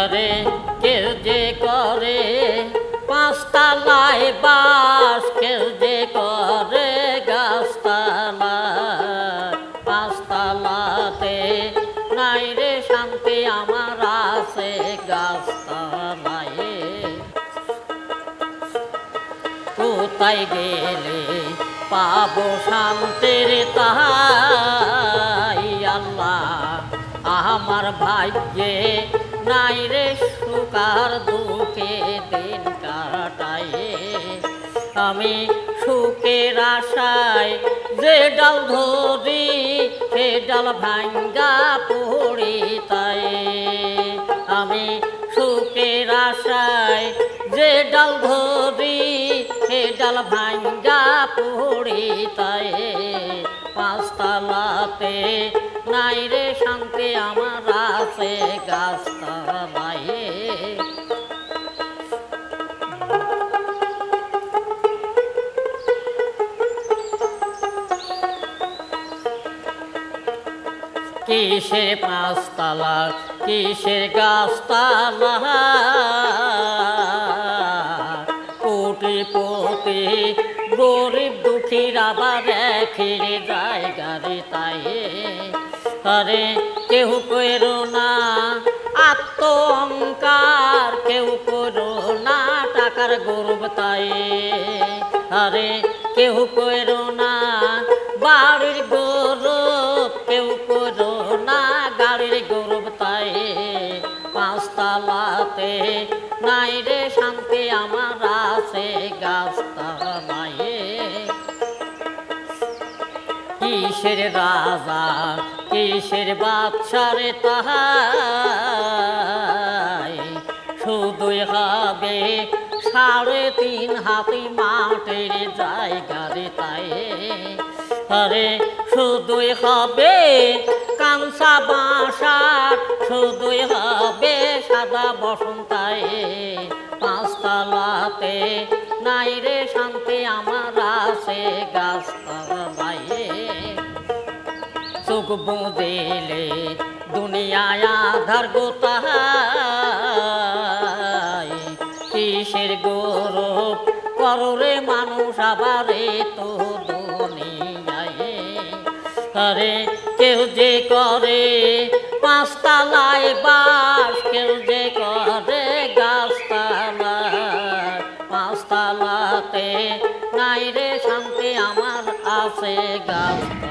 আরে কেউ যে করে পাঁচতলায় বাস, কেউ যে করে গাছতলায়। পাঁচতলাতে নাই রে শান্তি, আমার আছে গাছতলায়। কোথায় গেলে পাবো শান্তির তাই আল্লাহ আমার ভাগ্যে নাই রে সুকার দুঃখে দিন কাটাই। আমি সুখের আশায় যে ডাল ধরি সে ডাল ভাঙ্গা পড়ি তাই। আমি সুখের আশায় যে ডাল ধরি সে ডাল ভাঙ্গা পড়ি তাই। পাঁচতলাতে নাই রে শান্তি, আমার আছে গাছতলায়। কিসের পাঁচতলা কিসের গাছতলা, কোটিপতি গরিব দুঃখীর আবার একই জায়গারে তাই। আরে কেউ করো না আত্ম অহংকার, কেউ করো না টাকার গর্ব তাই। আরে কেউ করো না বাড়ির গৌরব, কেউ করো না গাড়ির গৌরব তাই। পাঁচতলাতে নাই রে শান্তি, আমার আছে গাছতলায়। কিসের রাজা কিসের বাদশারে তাহাই, শুধুই হবে 3.5 হাতি মাটির জায়গারে তাই। আরে শুধুই হবে কাঁচা বাসার, শুধুই হবে সাদা বসন্তায়। পাঁচতলাতে নাই রে শান্তি, আমার আছে গাছতলায়। চোখ বুঝিলে দুনিয়ায় আধার গোতায়, কিসের গৌরব কররে মানুষ আবারে তো দুনিয়ায়। আরে কেউ যে করে পাঁচতলায় বাস, কেউ যে করে গাছতলায়। পাঁচতলাতে নাই রে শান্তি, আমার আছে গাছতলায়।